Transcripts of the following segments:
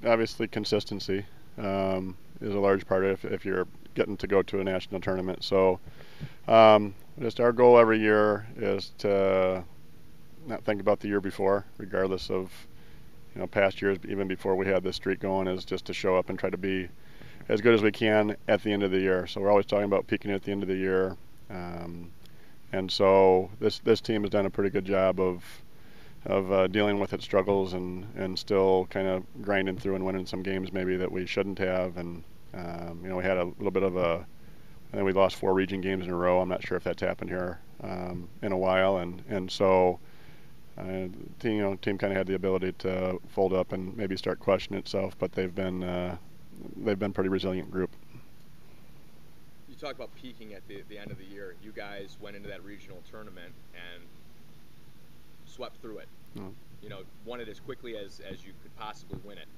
obviously consistency is a large part of if you're getting to go to a national tournament. So just our goal every year is to not think about the year before, regardless of past years, even before we had this streak going, is just to show up and try to be as good as we can at the end of the year. So we're always talking about peaking at the end of the year, and so this team has done a pretty good job of dealing with its struggles and still kind of grinding through and winning some games maybe that we shouldn't have. And we had a little bit of I think we lost 4 region games in a row. I'm not sure if that's happened here in a while, and so. Team kind of had the ability to fold up and maybe start questioning itself, but they've been pretty resilient group. You talk about peaking at the end of the year. You guys went into that regional tournament and swept through it. Won it as quickly as you could possibly win it.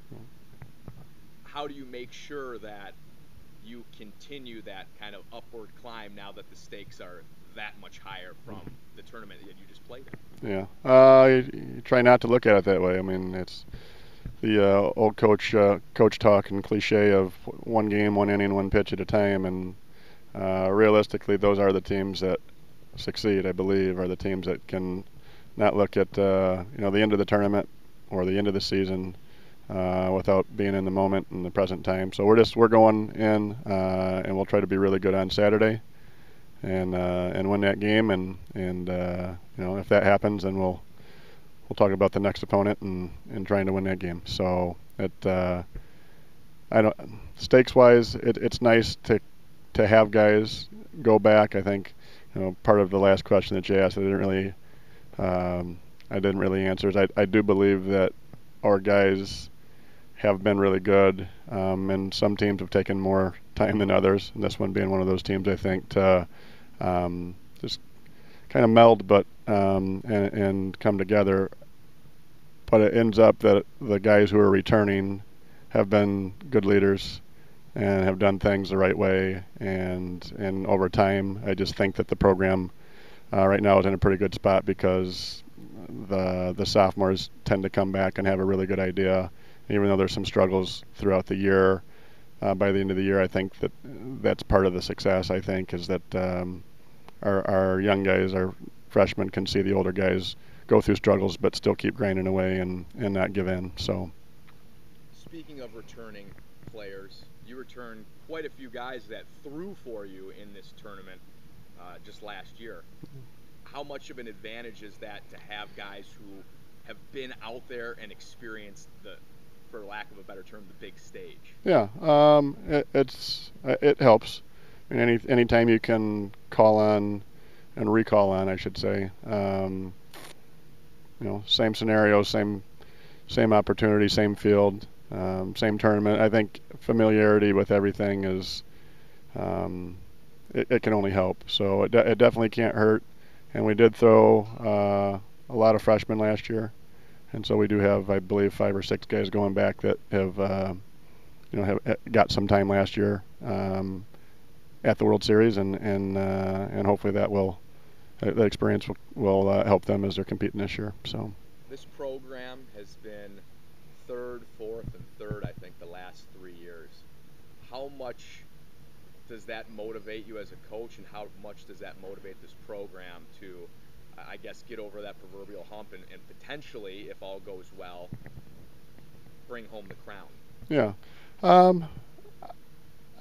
How do you make sure that you continue that kind of upward climb now that the stakes are that much higher from the tournament that you just played in? Yeah, you try not to look at it that way. I mean, it's the old coach talk and cliche of one game, one inning, one pitch at a time, and realistically, those are the teams that succeed. I believe are the teams that can not look at the end of the tournament or the end of the season without being in the moment and the present time. So we're going in and we'll try to be really good on Saturday and win that game, and if that happens, then we'll talk about the next opponent and trying to win that game. So I don't stakes wise, it's nice to have guys go back. I think part of the last question that you asked, I didn't really answer. Is I do believe that our guys have been really good, and some teams have taken more time than others, and this one being one of those teams, I think, to just kind of meld and come together. But it ends up that the guys who are returning have been good leaders and have done things the right way, and over time I just think that the program right now is in a pretty good spot because the sophomores tend to come back and have a really good idea. Even though there's some struggles throughout the year, by the end of the year, I think that's part of the success. I think is that our young guys, our freshmen, can see the older guys go through struggles but still keep grinding away and not give in. So, speaking of returning players, you returned quite a few guys that threw for you in this tournament just last year. How much of an advantage is that to have guys who have been out there and experienced for lack of a better term, the big stage? Yeah, it helps. I mean, anytime you can call on and recall on, I should say. Same scenario, same opportunity, same field, same tournament. I think familiarity with everything is it can only help. So it definitely can't hurt. And we did throw a lot of freshmen last year. And so we do have, I believe, 5 or 6 guys going back that have got some time last year at the World Series, and hopefully that experience will help them as they're competing this year. So this program has been 3rd, 4th, and 3rd, I think, the last 3 years. How much does that motivate you as a coach, and how much does that motivate this program to, I guess, get over that proverbial hump and potentially, if all goes well, bring home the crown? Yeah.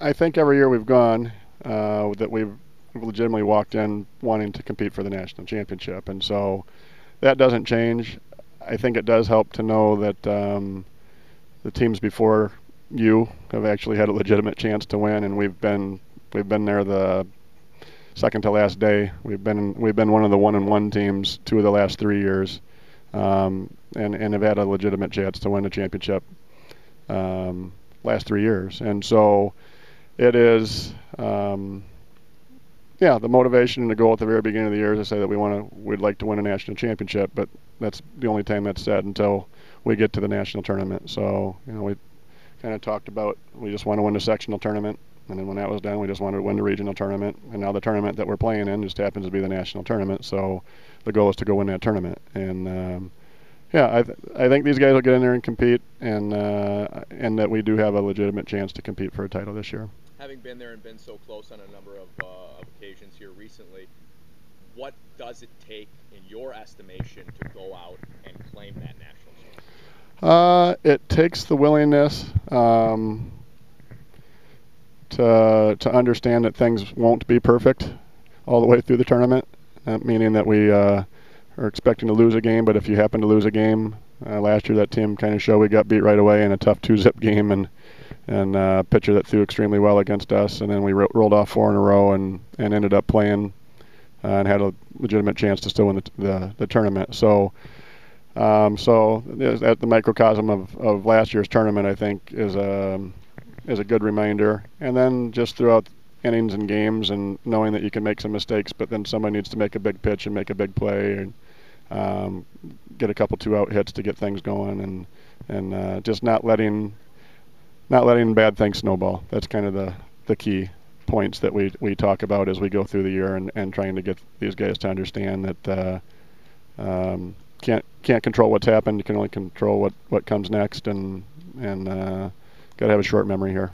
I think every year we've gone that we've legitimately walked in wanting to compete for the national championship, and so that doesn't change. I think it does help to know that the teams before you have actually had a legitimate chance to win, and we've been there the second to last day. We've been one of the 1-1 teams 2 of the last 3 years, and have had a legitimate chance to win a championship last 3 years. And so it is, the motivation to go at the very beginning of the year is to say that we'd like to win a national championship, but that's the only time that's said until we get to the national tournament. So we kind of talked about we just want to win the sectional tournament. And then when that was done, we just wanted to win the regional tournament. And now the tournament that we're playing in just happens to be the national tournament. So the goal is to go win that tournament. And Yeah, I think these guys will get in there and compete, and that we do have a legitimate chance to compete for a title this year. Having been there and been so close on a number of occasions here recently, what does it take, in your estimation, to go out and claim that national championship? It takes the willingness to understand that things won't be perfect all the way through the tournament, meaning that we are expecting to lose a game, but if you happen to lose a game, last year that team kind of showed we got beat right away in a tough 2-zip game, and pitcher that threw extremely well against us, and then we rolled off 4 in a row and ended up playing and had a legitimate chance to still win the tournament. So at the microcosm of last year's tournament, I think is a good reminder. And then just throughout innings and games, and knowing that you can make some mistakes, but then somebody needs to make a big pitch and make a big play, and get a couple 2-out hits to get things going, and just not letting bad things snowball. That's kind of the key points that we talk about as we go through the year, and trying to get these guys to understand that can't control what's happened. You can only control what comes next, and got to have a short memory here.